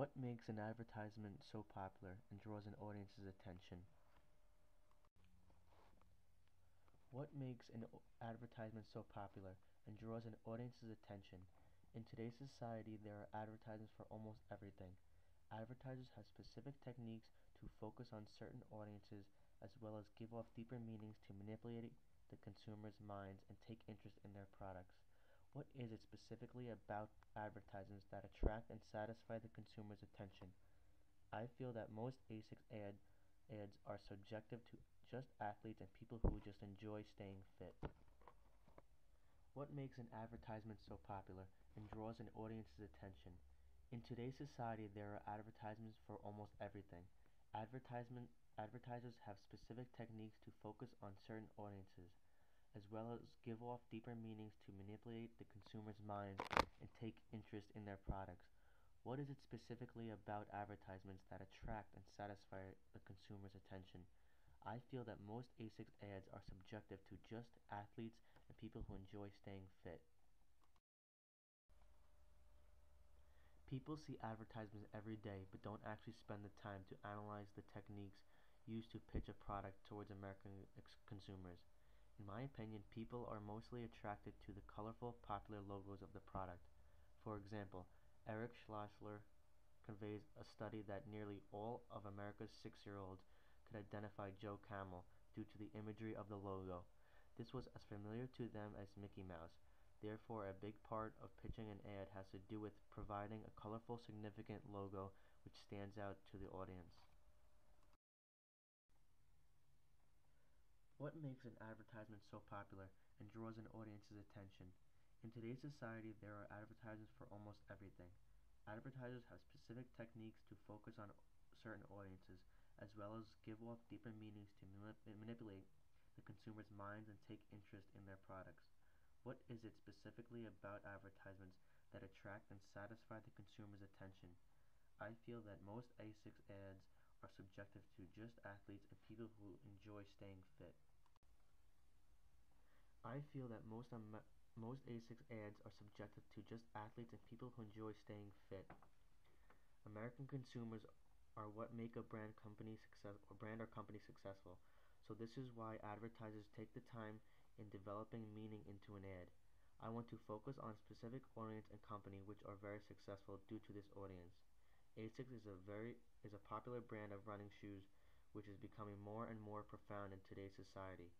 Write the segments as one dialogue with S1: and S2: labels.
S1: What makes an advertisement so popular and draws an audience's attention? What makes an advertisement so popular and draws an audience's attention? In today's society, there are advertisements for almost everything. Advertisers have specific techniques to focus on certain audiences as well as give off deeper meanings to manipulate the consumer's minds and take interest in their products. What is it specifically about advertisements that attract and satisfy the consumer's attention? I feel that most asics ads are subjective to just athletes and people who just enjoy staying fit. What makes an advertisement so popular and draws an audience's attention? In today's society, there are advertisements for almost everything. Advertisers have specific techniques to focus on certain audiences, as well as give off deeper meanings to manipulate the consumer's minds and take interest in their products. What is it specifically about advertisements that attract and satisfy the consumer's attention? I feel that most asics ads are subjective to just athletes and people who enjoy staying fit. People see advertisements every day but don't actually spend the time to analyze the techniques used to pitch a product towards American consumers. In my opinion, people are mostly attracted to the colorful, popular logos of the product. For example, Eric Schlossler conveys a study that nearly all of America's 6-year-olds could identify Joe Camel due to the imagery of the logo. This was as familiar to them as Mickey Mouse. Therefore, a big part of pitching an ad has to do with providing a colorful, significant logo which stands out to the audience. What makes an advertisement so popular and draws an audience's attention? In today's society, there are advertisements for almost everything. Advertisers have specific techniques to focus on certain audiences, as well as give off deeper meanings to manipulate the consumer's minds and take interest in their products. What is it specifically about advertisements that attract and satisfy the consumer's attention? I feel that most asics ads are subjective to just athletes and people who enjoy staying fit. I feel that most asics ads are subjective to just athletes and people who enjoy staying fit. American consumers are what make a brand or company successful. So this is why advertisers take the time in developing meaning into an ad. I want to focus on specific audience and company which are very successful due to this audience. Asics is a popular brand of running shoes which is becoming more and more profound in today's society.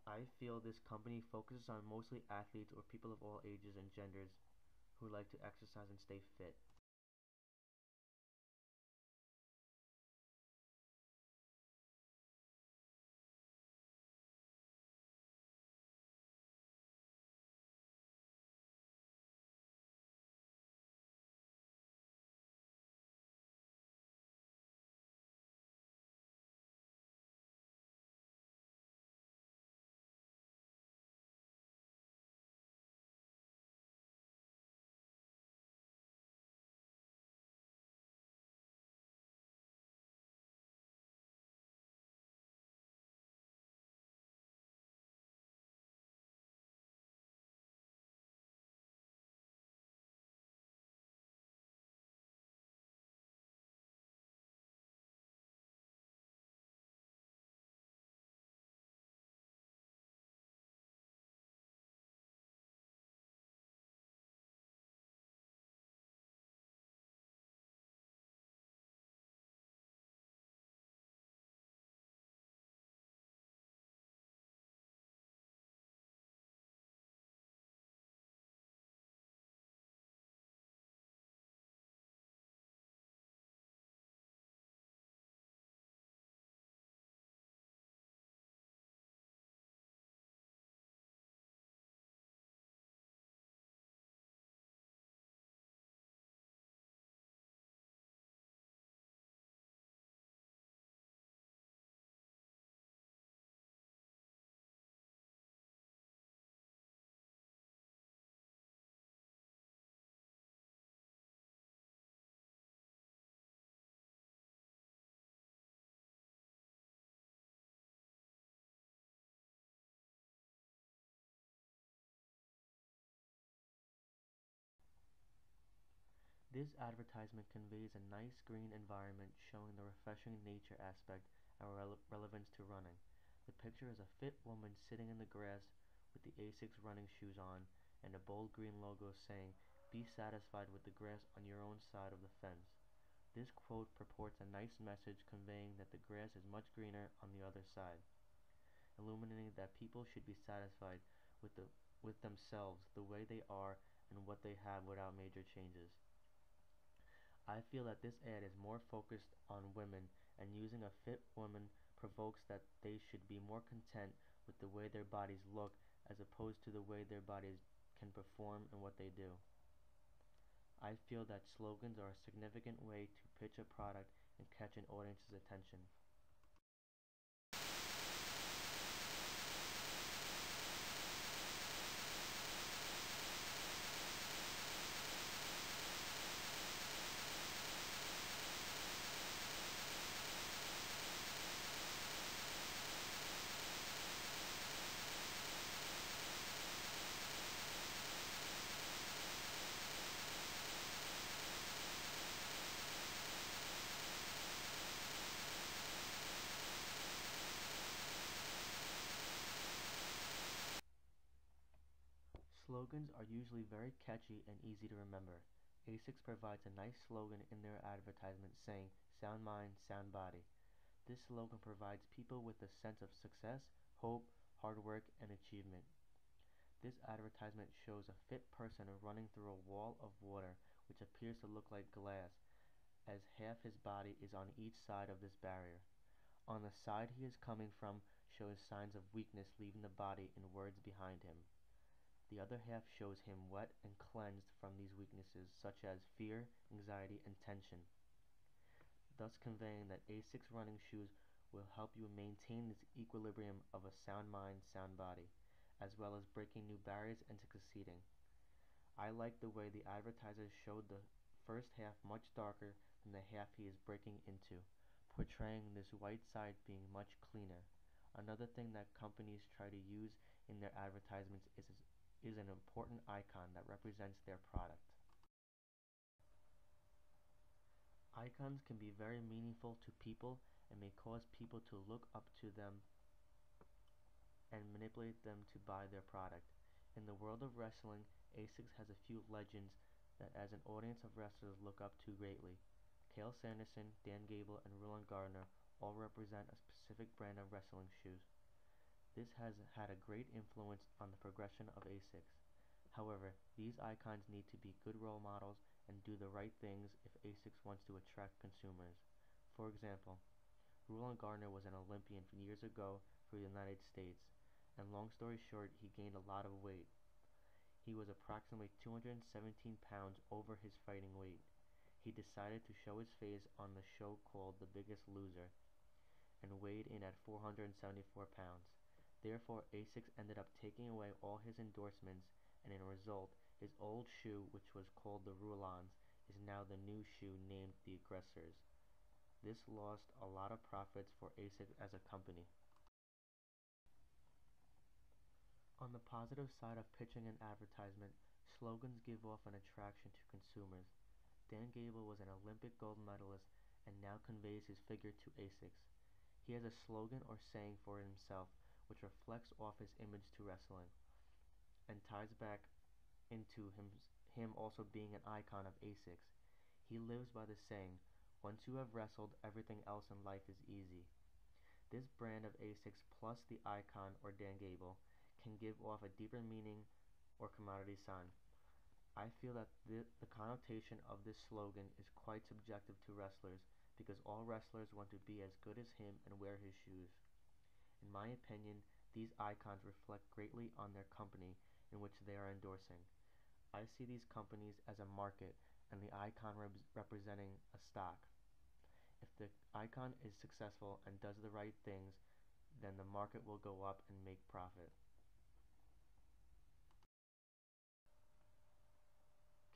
S1: I feel this company focuses on mostly athletes or people of all ages and genders who like to exercise and stay fit. This advertisement conveys a nice green environment showing the refreshing nature aspect and relevance to running. The picture is a fit woman sitting in the grass with the asics running shoes on and a bold green logo saying, "Be satisfied with the grass on your own side of the fence." This quote purports a nice message conveying that the grass is much greener on the other side, illuminating that people should be satisfied with themselves, the way they are, and what they have without major changes. I feel that this ad is more focused on women, and using a fit woman provokes that they should be more content with the way their bodies look as opposed to the way their bodies can perform in what they do. I feel that slogans are a significant way to pitch a product and catch an audience's attention. Slogans are usually very catchy and easy to remember. asics provides a nice slogan in their advertisement saying, "Sound mind, sound body." This slogan provides people with a sense of success, hope, hard work, and achievement. This advertisement shows a fit person running through a wall of water which appears to look like glass, as half his body is on each side of this barrier. On the side he is coming from shows signs of weakness leaving the body in words behind him. The other half shows him wet and cleansed from these weaknesses such as fear, anxiety, and tension, thus conveying that asics running shoes will help you maintain this equilibrium of a sound mind, sound body, as well as breaking new barriers and succeeding. I like the way the advertisers showed the first half much darker than the half he is breaking into, portraying this white side being much cleaner. Another thing that companies try to use in their advertisements is an important icon that represents their product. Icons can be very meaningful to people and may cause people to look up to them and manipulate them to buy their product. In the world of wrestling, asics has a few legends that as an audience of wrestlers look up to greatly. Cael Sanderson, Dan Gable, and Rulon Gardner all represent a specific brand of wrestling shoes. This has had a great influence on the progression of asics. However, these icons need to be good role models and do the right things if asics wants to attract consumers. For example, Rulon Gardner was an Olympian years ago for the United States, and long story short, he gained a lot of weight. He was approximately 217 pounds over his fighting weight. He decided to show his face on the show called The Biggest Loser and weighed in at 474 pounds. Therefore, asics ended up taking away all his endorsements, and in a result, his old shoe, which was called the Rulons, is now the new shoe named the Aggressors. This lost a lot of profits for asics as a company. On the positive side of pitching an advertisement, slogans give off an attraction to consumers. Dan Gable was an Olympic gold medalist and now conveys his figure to asics. He has a slogan or saying for himself which reflects off his image to wrestling and ties back into him also being an icon of asics. He lives by the saying, "Once you have wrestled, everything else in life is easy." This brand of asics plus the icon or Dan Gable can give off a deeper meaning or commodity sign. I feel that the connotation of this slogan is quite subjective to wrestlers because all wrestlers want to be as good as him and wear his shoes. In my opinion, these icons reflect greatly on their company in which they are endorsing. I see these companies as a market and the icon representing a stock. If the icon is successful and does the right things, then the market will go up and make profit.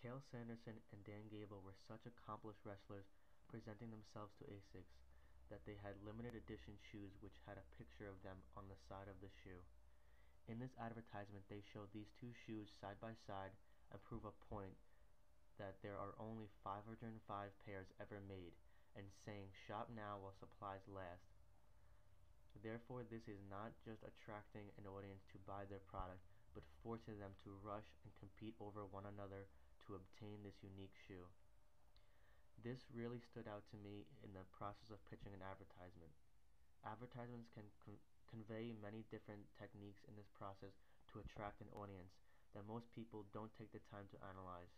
S1: Cael Sanderson and Dan Gable were such accomplished wrestlers presenting themselves to asics that they had limited edition shoes which had a picture of them on the side of the shoe. In this advertisement they showed these two shoes side by side and prove a point that there are only 505 pairs ever made, and saying shop now while supplies last. Therefore, this is not just attracting an audience to buy their product, but forcing them to rush and compete over one another to obtain this unique shoe. This really stood out to me in the process of pitching an advertisement. Advertisements can convey many different techniques in this process to attract an audience that most people don't take the time to analyze.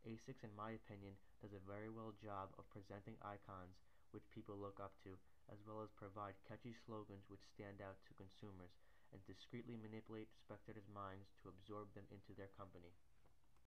S1: Asics, in my opinion, does a very well job of presenting icons which people look up to, as well as provide catchy slogans which stand out to consumers and discreetly manipulate spectators' minds to absorb them into their company.